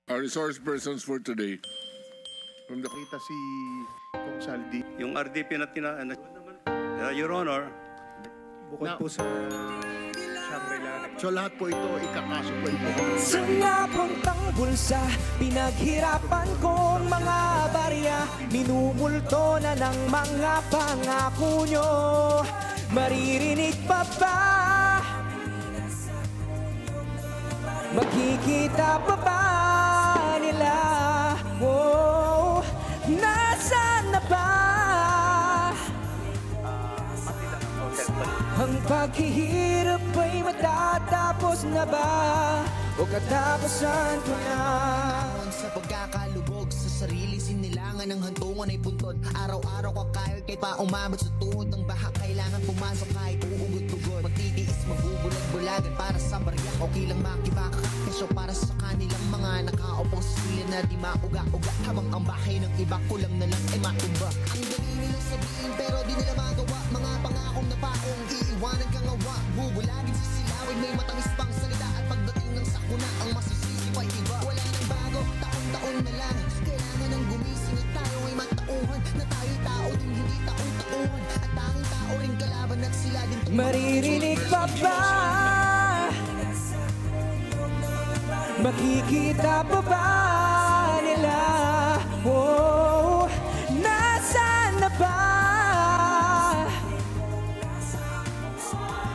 Our resource persons for today. From the... Kita si Kong Saldi. Yung RDP na Your Honor, Bukod po sa Shangri-La. So lahat po ito, ikakaso po ito. Sa napuntang bulsa, pinaghirapan kong mga barya, minumulto na ng mga pangako nyo. Maririnig pa ba? Makikita pa ba nila? Oh, nasaan na ba ang paghihirap ay matatapos na ba? O katapusan ko na? Sa pagkakalubog sa sarili, sinilangan ng hantungan ay puntod. Araw-araw kakayod kahit pa umabot sa tuhod ng baha. Kailangan pumasok kahit uugod-ugod. Magtitiis, magbubulag-bulagan para sa barya. Okay lang makipagkakasyo para sa kanilang mga nakaupo sa sila na di mauga-uga. Habang ang bahay ng iba kulang na lang ay matumba. Ang dali nilang sabihin pero di nila magawa. Mga pangakong na paong iiwanan kang awa. Bubulagin sa silawin, may matamis pang salita. At pagdating ng sakuna, ang masisisi pa'y iba. Wala nang bago, taon-taon na lang. Kailangan ng gumising at tayo ay matauhan. Na tayo'y tao din, hindi taon-taon. At tanging tao rin kalaban at sila din tumawag. Maririnig pa ba? Makikita pa ba nila? Oh, nasaan na ba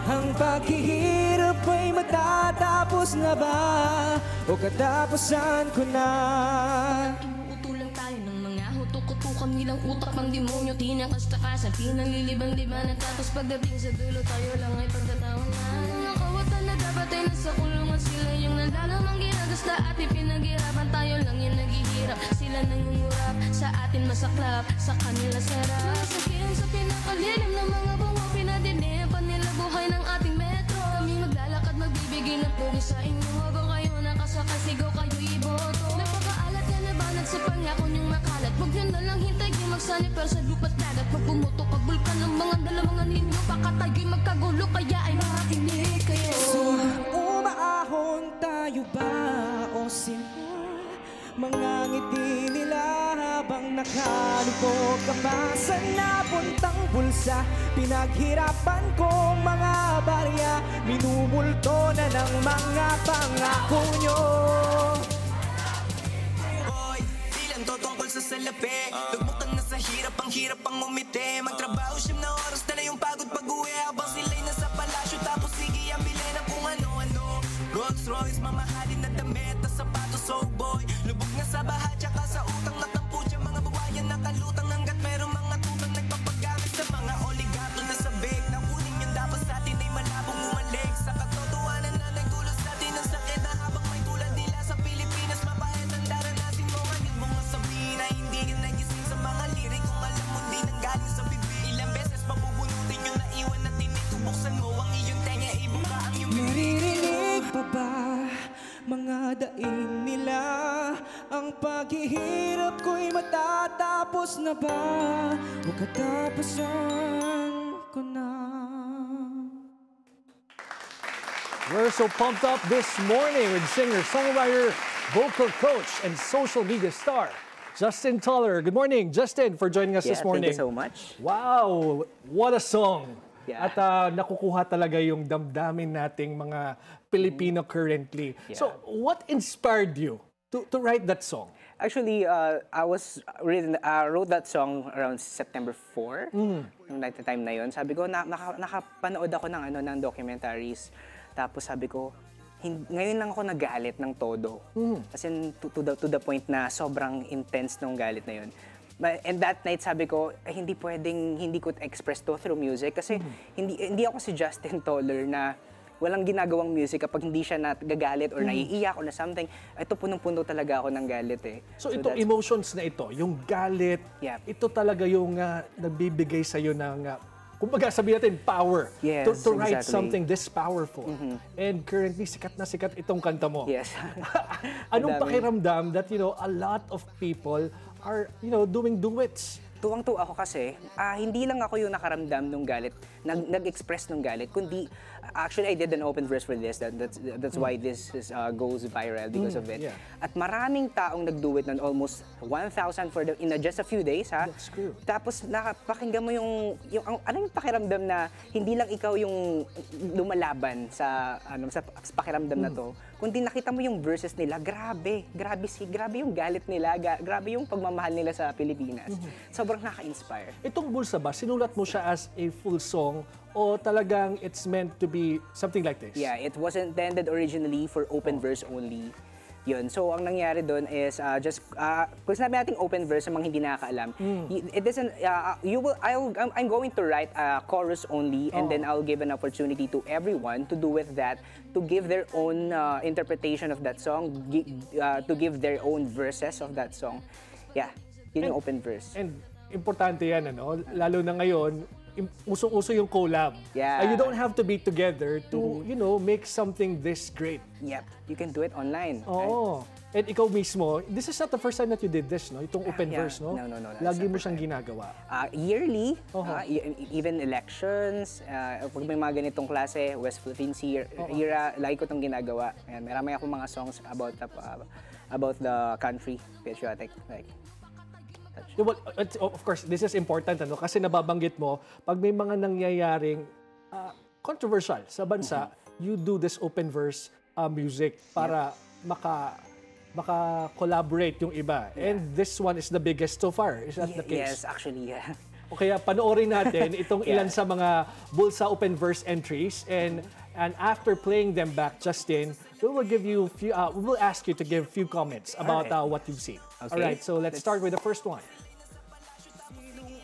ang paghihirap ay matatapos na ba? O katapusan ko na? Inuutulan tayo ng mga hutok-utukang nilang utak ng demonyo. Tinakas-takasan, pinanglilibang-liban. At tapos pagdating sa dulo, tayo lang ay pagkataon na nakawatan na dapat ay nasa kulungan. Sila yung nalalamang ginagasta at ipinaghirapan. Tayo lang yung naghihirap, sila nangungurap. Sa atin masaklap, sa kanila sarap. Nasakyan sa pinakalilim ng mga bungo. Pinadinepan nila buhay ng ating metro. Kaming maglalakad, magbibigay ng pugis sa inyo. Habang kayo nakasakay, sigaw kayo iboto. Napakaalat na nabanat sa pangako niyong makalat. Huwag nyo na lang hintay kayo magsanay pero sa lupa't dagat. Pag bumutok ang bulkan ng mga dalamangan ninyo, baka tayo'y magkagulo kaya ay makinig kayo. So, umaahon tayo ba o sino? Mga ngiti nila habang nakalupog ka pa sa napuntang bulsa. Pinaghirapan kong mga barya, minumulto na ng mga pangako nyo. Boy, di lang to tungkol sa salapi. Lugmukan na sa hirap, ang hirap ang umiti. Magtrabaho siyam na oras na yung pagod pag-uwi. Habang sila'y nasa palasyo, tapos sige ang bilhin na kung ano-ano. Rolls Royce, mamahalin na damit at sapatos, so boy. Lubog na sa baha, tsaka sa utang na tampo. Mga babayan nakalutang hanggat merong mga tutang nagpapagamit sa mga oligarko na sabik. Nakunin yung dapat sa atin ay malabong umalik. Sa katotohanan na nagdulot sa atin ang sakit na habang may tulad nila sa Pilipinas. Mapahit ang daranasin mo, manil mo nga sabihin na hindi ka nagising sa mga lirik. Kung alam mo di nang galing sa bibig. Ilang beses pabubunutin yung naiwan na tinitubuksan mo ang iyong tenga, ibuka ang iyong bibig. Maririnig pa ba mga daing nila? Ang paghihirap ko'y matatapos na ba? O katapusan ko na? We're so pumped up this morning with singer, songwriter, vocal coach, and social media star, Justin Toller. Good morning, Justin, for joining us this morning. Thank you so much. Wow, what a song. Yeah. At nakukuha talaga yung damdamin nating mga Pilipino currently. Yeah. So, what inspired you to write that song? Actually, I wrote that song around September 4, yung time na yun. Sabi ko, nakapanood ako ng documentaries. Tapos sabi ko, ngayon lang ako nagalit ng todo. As in, to the point na sobrang intense nung galit na yun. And that night, sabi ko, hindi ko express to through music. Kasi hindi ako si Justin Toller na walang ginagawang music kapag hindi siya nagagalit or naiiyak or na something. Ito punong-puno talaga ako ng galit eh. So ito, emotions na ito, yung galit, ito talaga yung nagbibigay sa'yo ng, kumbaga sabihin natin, power. Yes, to write exactly. something this powerful. And currently, sikat na sikat itong kanta mo. Yes. Anong pakiramdam that, a lot of people are, doing duets tuwang-tuwa ako kasi hindi lang ako yung nakaramdam ng galit, nag-express ng galit, kundi actually I did an open verse for this. That's why this goes viral because of it. Yeah. At maraming taong nag-do it ng almost 1,000 in just a few days, ha? That's true. Tapos nakapakinggan mo yung ano yung pakiramdam na hindi lang ikaw yung lumalaban sa pakiramdam na to, kundi nakita mo yung verses nila, grabe yung galit nila, grabe yung pagmamahal nila sa Pilipinas. Sobrang naka-inspire. Itong Bulsa ba, sinulat mo siya as a full song o talagang it's meant to be something like this? Yeah, it was intended originally for open verse only. Yun. So, ang nangyari doon is kung sinabi natin open verse sa mga hindi nakakaalam, it doesn't, I'm going to write a chorus only and then I'll give an opportunity to everyone to do with that, to give their own interpretation of that song, to give their own verses of that song. Yeah, yun yung open verse. And importante yan, ano? Lalo na ngayon, usong-uso yung collab. Yeah. And you don't have to be together to, make something this great. Yep, you can do it online. Oo. And ikaw mismo, this is not the first time that you did this, no? Itong open verse, no? No. Lagi mo siyang ginagawa. Yearly, even elections, pag may mga ganitong klase, West Philippines era, lagi ko itong ginagawa. And marami akong mga songs about the country, patriotic, like. Yeah, well, of course, this is important, ano? Kasi nababanggit mo, pag may mga nangyayaring controversial sa bansa, you do this open verse music para maka-collaborate yung iba. Yeah. And this one is the biggest so far. Is that the case? Yes, actually, yeah. O kaya panoorin natin itong ilan sa mga Bulsa open verse entries, and after playing them back, Justin, we will ask you to give few comments about what you've seen. Okay. All right, so let's start with the first one.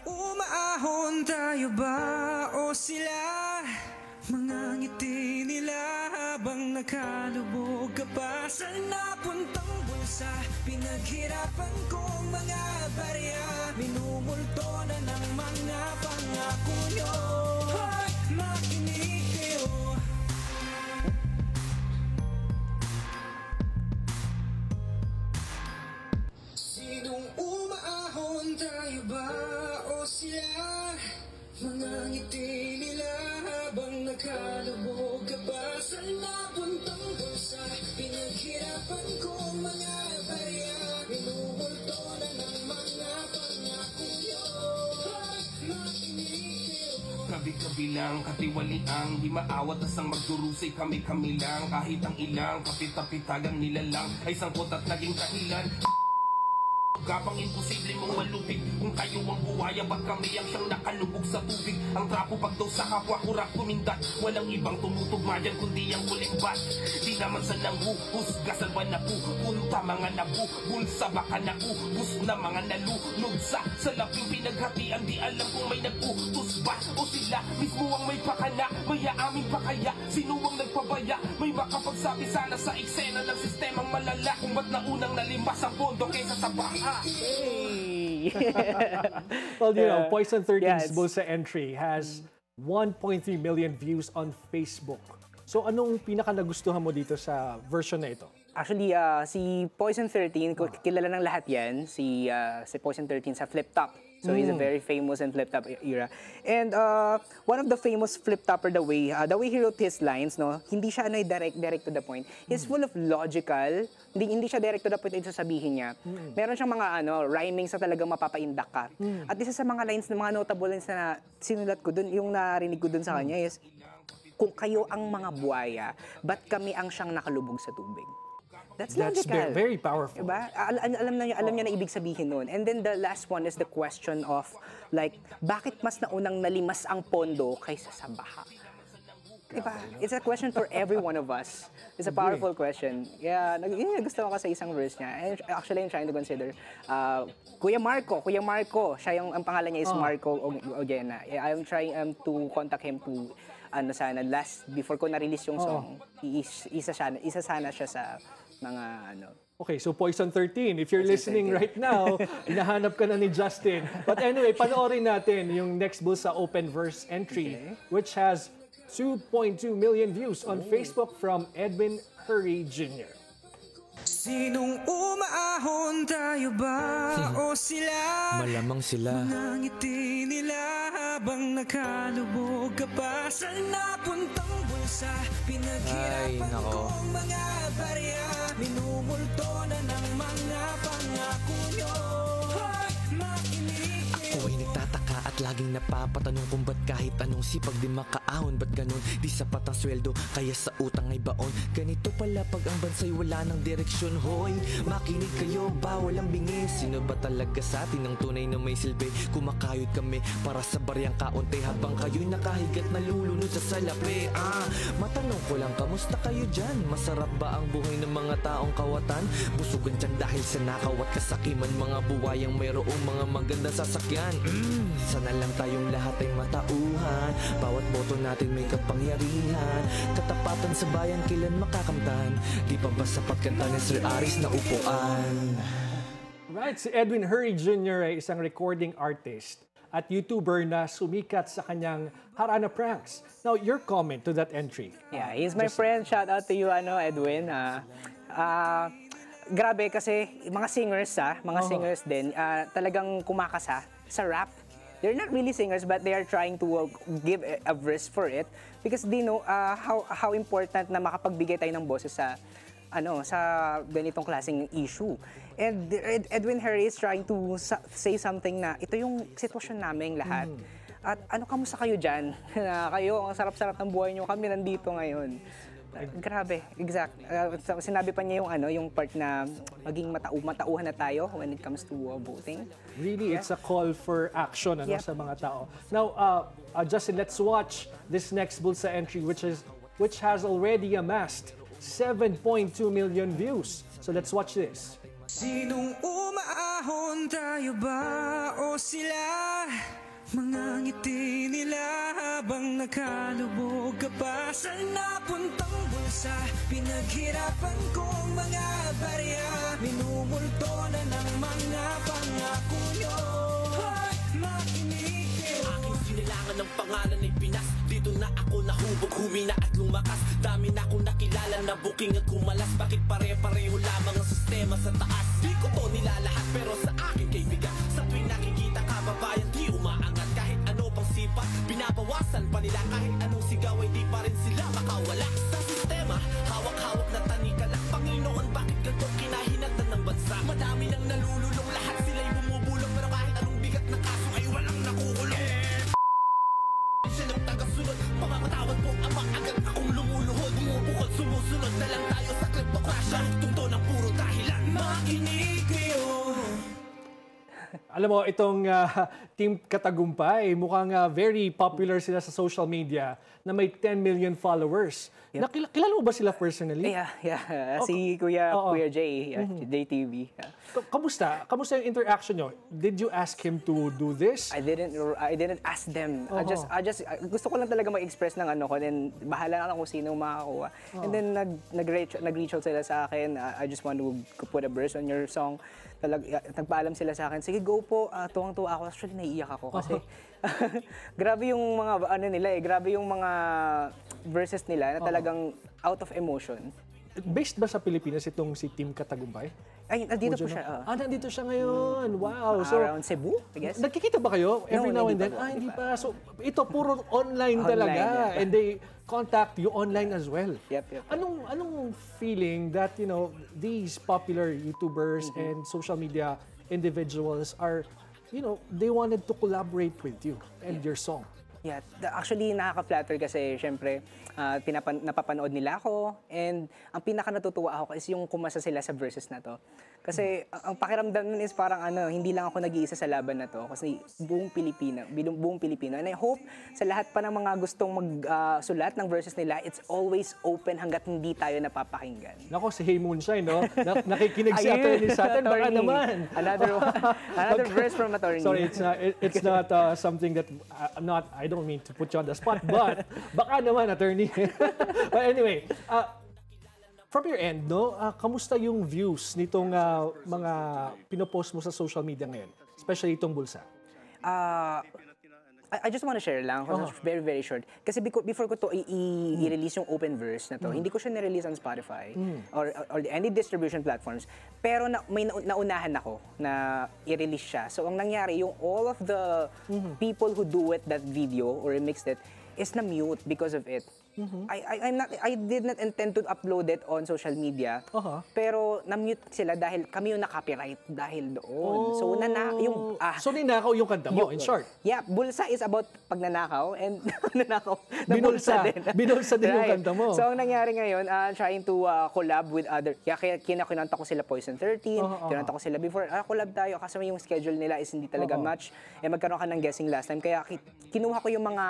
Umaahon tayo ba o sila? Mga ngiti nila habang nakalubog ka pa sa napuntang bulsa. Pinaghirapan kong mga barya, minumulto na ng mga pangako nyo. Hoy, makinig kayo. Sinong umaahon tayo ba o sila? Mga ngiti nila habang nakalubog ka pa sa napuntang bulsa. Pinaghirapan ko mga barya, minumulto na ng mga pangako nyo. Makinig kayo. Kabi-kabi lang, katiwaliang di maawat asang magdurusay kami-kami lang. Kahit ang ilang kapit-kapitagang nila lang ay sangkot at naging kahilan. Gabang imposible mong malupig kung kayo ang buhaya, ba't kami ang siyang nakalubog sa tubig? Ang trapo pag daw sa kapwa kurak kumindat, walang ibang tumutugma dyan kundi ang huling bat. Di naman sa nanghuhusga sa nabu, punta mga nabu, bulsa baka nauhus na mga nalunod sa laping pinaghatian. Di alam kung may nag-utos ba o sila mismo ang may pakana. May aamin pa kaya, sino ang nagpabaya? May makapagsabi sana sa eksena ng sistemang malala kung ba't naunang nalimas ang pondo kaysa sa baha. Hey. Well, Poison 13's Bulsa entry has 1.3 million views on Facebook. So anong pinaka nagustuhan mo dito sa version na ito? Actually, si Poison 13, kilala ng lahat yan, si Poison 13 sa Flip Top. So he's a very famous in Flip Top era. And one of the famous Flip Topper, the way he wrote his lines, no, hindi siya direct to the point. He's full of logical, hindi siya direct to the point yung sasabihin niya. Meron siyang mga rhymings na talagang mapapaindak ka. At isa sa mga lines, mga notable lines na sinulat ko dun, yung narinig ko dun sa kanya is, kung kayo ang mga buhaya, ba't kami ang siyang nakalubog sa tubig? That's logical. Very powerful. Diba? Alam niya na ibig sabihin nun. And then the last one is the question of, like, bakit mas naunang nalimas ang pondo kaysa sa baha? Diba? It's a question for every one of us. It's a powerful question. Yeah, gusto ko kasi isang verse niya. And actually, I'm trying to consider, Kuya Marco, siya ang pangalan niya is Marco Ogena. I'm trying to contact him to, before ko na-release yung song, isa sana siya sa mga Okay, so Poison 13, if you're listening right now, hinahanap ka na ni Justin. But anyway, panoorin natin yung next Bulsa open verse entry, which has 2.2 million views on Facebook from Edwin Hurry Jr. Sinong umaahon, tayo ba o sila? Malamang sila. Mga ngiti nila habang nakalubog ka pa sa napuntang bulsa. Pinaghirapan kong mga barya, minumulto na ng mga pangako nyo. Ako'y nagtataka at laging napapatanong kung ba't kahit anong sipag di makaahon. Ba't ganun? Di sapat ang sweldo, kaya sa utang ay baon. Ganito pala pag ang bansa'y wala ng direksyon. Hoy, makinig kayo, bawal ang bingis. Sino ba talaga sa atin ang tunay na may silbi? Kumakayod kami para sa baryang kaunti, habang kayo'y nakahigat na lulunod sa salapi. Matanong ko lang, kamusta kayo dyan? Masarap ba ang buhay ng mga taong kawatan? Busugan dyan dahil sa nakawat kasakiman, mga buwayang mayroong mga magandang sasakyan. Sana lang tayong lahat ay matauhan, bawat boto natin may kapangyarihan. Katapatan sa bayan kailan makakamtan, di pa ba sapat kanta ni Sir Aris na upuan? Right, si Edwin Hurry Jr. ay isang recording artist at YouTuber na sumikat sa kanyang Harana Pranks. Now, your comment to that entry? Yeah, he's my friend. Shout out to you, Edwin. Grabe kasi mga singers, mga singers din, talagang kumakasa sa rap. They're not really singers, but they are trying to give a verse for it because they know how important na makapagbigay tayo ng boses sa ganitong klaseng issue. And Edwin Harry is trying to say something na ito yung sitwasyon namin lahat. At kamusta kayo dyan? Kayo, ang sarap-sarap ng buhay nyo, kami nandito ngayon. Grabe, exact. Sinabi pa niya yung part na maging matauhan na tayo when it comes to voting. Really, it's a call for action sa mga tao. Now, Justin, let's watch this next Bulsa entry which has already amassed 7.2 million views. So let's watch this. Sinong umaahon, tayo ba o sila? Mga ngiti nila habang nakalubog ka pa sa napuntang bulsa. Pinaghirapan kong mga barya, minumulto na ng mga pangako nyo. Makinig kayo. Aking sinilangan ng pangalan ay Pinas. Dito na ako nahubog, humina at lumakas. Dami na akong nakilala na booking at kumalas. Bakit pare-pareho lamang ang sistema sa taas? Di ko to nilalahat pero sa akin kaibigan, sa tuwing nakikita ka babayan di umaangat. Kahit ano pang sipa, binabawasan pa nila. Kahit anong sigaw ay di pa rin sila makawala sa sistema. Hawak-hawak na tanika lang. Panginoon, bakit ganito kinahinatan ng bansa? Madami nang nalululong, lahat sila'y bumubulong. Pero kahit anong bigat na kaso ay walang nakukulong. Siya ng tagasunod, pamamatawad po ang agad akong lumuluhod. Bumubukod, sumusunod na lang tayo sa kleptokrasya. Tungto ng puro dahilan, makinig kayo. Alam mo, itong Team Katagumpay, mukhang very popular sila sa social media na may 10 million followers. Yep. Kilala mo ba sila personally? Yeah. Si Kuya Jay, JTV. Kamusta? Kamusta yung interaction nyo? Did you ask him to do this? I didn't ask them. I just gusto ko lang talaga mag-express ng ko, then bahala na kung sino makakuha. And then nag-reach out sila sa akin. I just want to put a verse on your song. Nagpaalam sila sa akin, sige go po, tuwang-tuwa ako. Actually, naiiyak ako kasi grabe yung mga nila grabe yung mga verses nila na talagang out of emotion. Based ba sa Pilipinas itong si Team Katagumpay? Ay, nandito po siya. Nandito siya ngayon. Wow. So, around Cebu, I guess. Nagkikita ba kayo every now and then? Hindi pa. So, ito puro online talaga. And they contact you online as well. Yep. Anong feeling that, these popular YouTubers and social media individuals are, they wanted to collaborate with you and your song? Yeah, actually nakaka-flatter kasi syempre napapanood nila ako, and ang pinaka natutuwa ako is yung kumasa sila sa verses na to. Kasi ang pakiramdam nun is parang hindi lang ako nag-iisa sa laban na to kasi buong Pilipino. And I hope sa lahat pa ng mga gustong magsulat ng verses nila, it's always open hanggat hindi tayo napapakinggan. Nako, si Hey Moonshine, no? Nakikinig si attorney sa atin, baka naman. Another verse from attorney. Sorry, it's not something that I don't mean to put you on the spot, but baka naman, attorney. But anyway, from your end, kamusta yung views nitong mga pinopost mo sa social media ngayon? Especially itong Bulsa. I just want to share lang, very, very short. Kasi before ko to i-release yung open verse na to, hindi ko siya nirelease on Spotify or any distribution platforms. Pero may naunahan ako na i-release siya. So ang nangyari, yung all of the people who duet that video or remixed it is na-mute because of it. I did not intend to upload it on social media. Pero na-mute sila dahil kami yung na-copyright dahil doon. So So ninakaw yung kanta mo, in short. Yeah, Bulsa is about pagnanakaw and nanakaw. Binulsa din yung kanta mo. So ang nangyari ngayon, trying to collab with other, kaya kinanta ko sila Poison 13, kinanta ko sila before, collab tayo kasi yung schedule nila is hindi talaga match. Magkaroon ka ng guessing last time. Kaya kinuha ko yung mga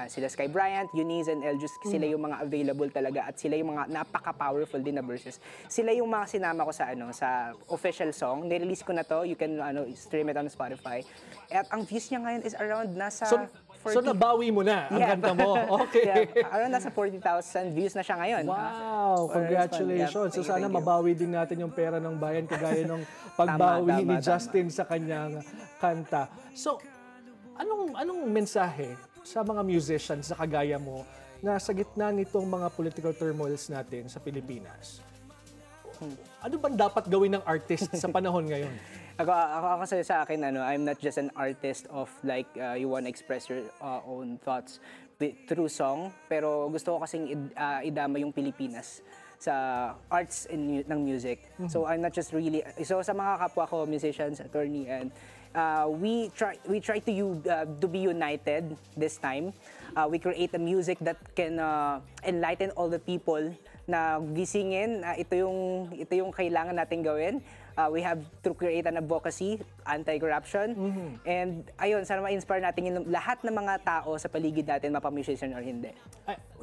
sila Sky Bryant, Eunice and Eljus, sila yung mga available talaga at sila yung mga napaka-powerful din na verses. Sila yung mga sinama ko sa sa official song. Nirelease ko na to. You can stream it on Spotify. At ang views niya ngayon is around nasa 40. So nabawi mo na ang kanta mo. Okay. Around nasa 40,000 views na siya ngayon. Wow! Congratulations. So sana mabawi din natin yung pera ng bayan kagaya ng pagbawi ni Justin sa kanyang kanta. So, anong mensahe sa mga musicians na kagaya mo na sa gitna nitong mga political turmoils natin sa Pilipinas? Ano bang dapat gawin ng artist sa panahon ngayon? Ako kasi sa akin, I'm not just an artist of like you want to express your own thoughts through song, pero gusto ko kasing idama yung Pilipinas sa arts ng music. So I'm not just really, so sa mga kapwa ko, musicians, attorney, and we try to be united this time. We create a music that can enlighten all the people na gisingin. Ito yung kailangan natin gawin. We have to create an advocacy, anti-corruption. And ayun, sana ma-inspire natin yung lahat ng mga tao sa paligid natin, mapa-musician or hindi.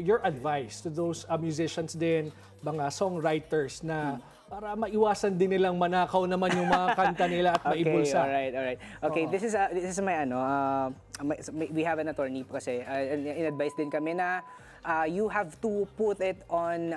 Your advice to those musicians din, mga songwriters na para maiwasan din nilang manakaw naman yung mga kanta nila at maibulsa. Alright. Okay, this is my we have an attorney kasi in-advise din kami na you have to put it on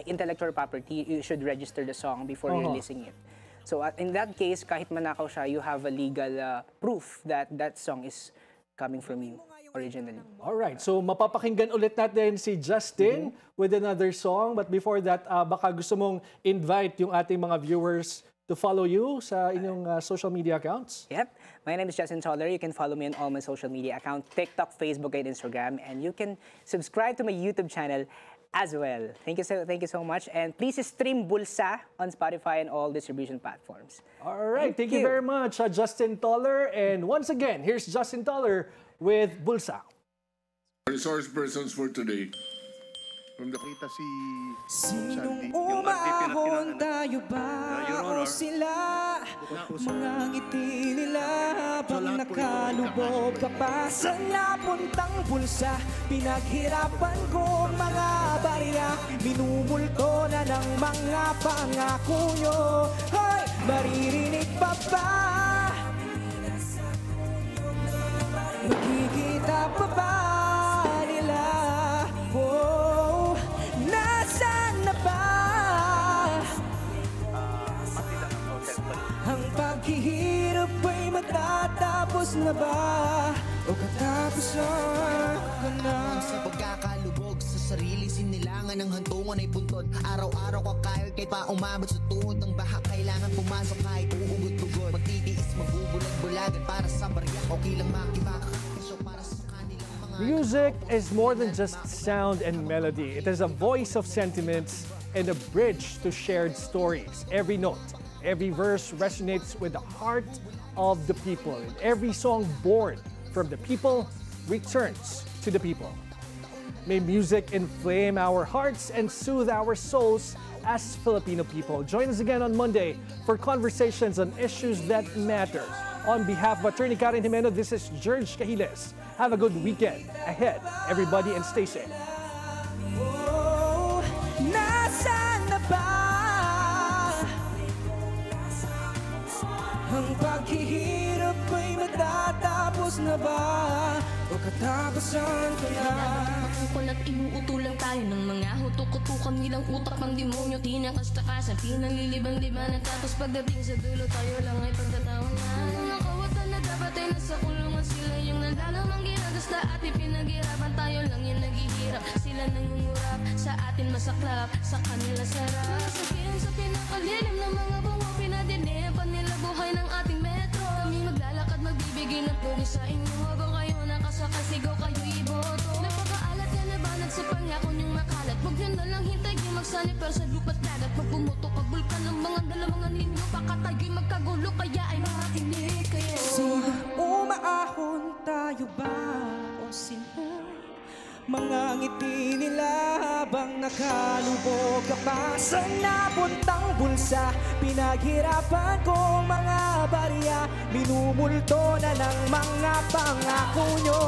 intellectual property. You should register the song before releasing it. So in that case, kahit manakaw siya, you have a legal proof that that song is coming from you originally. Alright, so mapapakinggan ulit natin si Justin with another song. But before that, baka gusto mong invite yung ating mga viewers to follow you sa inyong social media accounts? Yep. My name is Justin Toller. You can follow me on all my social media accounts, TikTok, Facebook, and Instagram. And you can subscribe to my YouTube channel as well. Thank you so much. And please stream Bulsa on Spotify and all distribution platforms. All right. Thank you very much, Justin Toller. And once again, here's Justin Toller with Bulsa. Resource persons for today. Nakita si Sinong umahon, tayo ba o sila? Mga ngiti nila habang nakalubog ka pa sa napuntang bulsa. Pinaghirapan kong mga barya, minumulto na ng mga pangako nyo. Hoy, maririnig pa ba? Makikita pa ba? Paghihirap ay matatapos na ba? O katapusan ka na? Sa pagkakalubog sa sarili, sinilangan ng hantungan ay buntod. Araw-araw kakayod kahit pa umabot sa tuhod ng baha. Kailangan pumasok kahit uugot-ugod. Magtitiis, magbubulag-bulagan para sa barya. Okay lang makipakakasyo para sa kanilang mga... Music is more than just sound and melody. It is a voice of sentiments and a bridge to shared stories. Every note, every verse resonates with the heart of the people. And every song born from the people returns to the people. May music inflame our hearts and soothe our souls as Filipino people. Join us again on Monday for conversations on issues that matter. On behalf of Attorney Karen Jimeno, this is George Cahiles. Have a good weekend ahead, everybody, and stay safe. Ang paghihirap ay matatapos na ba? O katapusan ko na? Kung at inuutulang tayo ng mga hutok-utukan nilang utak ng demonyo, tinakastakasan, pinanliliban-liban at tapos pagdating sa dulo tayo lang ay pagtatawanan. Nakawatan na dapat ay nasa kulungan. Sila yung nalalamang ginagasta at ipinaghirapan. Tayo lang yung naghihirap. Sila nangungurap, sa atin masaklap, sa kanila sarap. Sabihin sa pinakalilim ng mga bungo, pinadinipan nila buhay ng ating metro. Kami maglalakad, magbibigay ng pugi sa inyo. Habang kayo nakasakay, sigaw kayo iboto. Napakaalat yan na banat sa pangako niyong makalat. Huwag nyo na lang hintay kayo magsanip pero sa lupa't dagat. Pag bumuto kag bulkan ng mga dalamangan ninyo, baka tayo'y magkagulo, kaya ay makinig kayo. Sino umaahon, tayo ba o sino? Mga ngiti nila habang nakalubog ka pa sa napuntang bulsa. Pinaghirapan kong mga barya, minumulto na ng mga pangako nyo.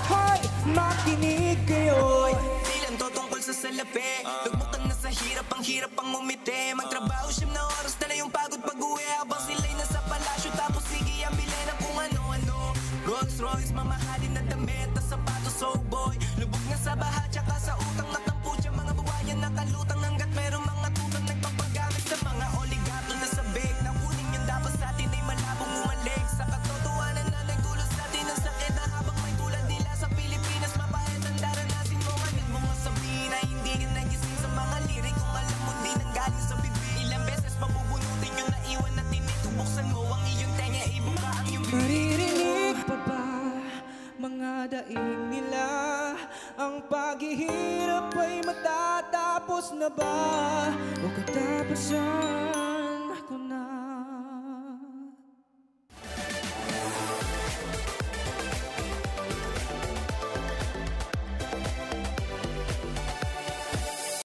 Hoy, makinig kayo. Di lang to tungkol sa salapi, lugmukan na sa hirap, ang hirap ang umiti. Magtrabaho siyam na oras, dala yung pagod pag-uwi. Habang sila'y nasa palasyo, tapos sige ang bilhin ng kung ano-ano. Rolls Royce, mamahalin na damit, tas sapatos, so boy. Lubog na sa baha, tsaka sa utang at ang putya. Mga buwayan nakalutang hanggat merong mga tutang nagpapagamit sa mga oligato na sabik. Nakunin yung dapat sa atin ay malabong umalik. Sa katotohanan na nagdulot sa atin ang sakit, na habang may tulad nila sa Pilipinas, mapahit ang daranasin mo. Manil mo nga sabihin na hindi ka nagising sa mga lirik. Kung alam mo di nang galing sa bibig, ilang beses mabubunutin yung naiwan na tinitubuksan mo ang iyong tenga, ibuka ang iyong bibig. Maririnig pa ba mga daing nila? Ang paghihirap ay matatapos na ba? O katapusan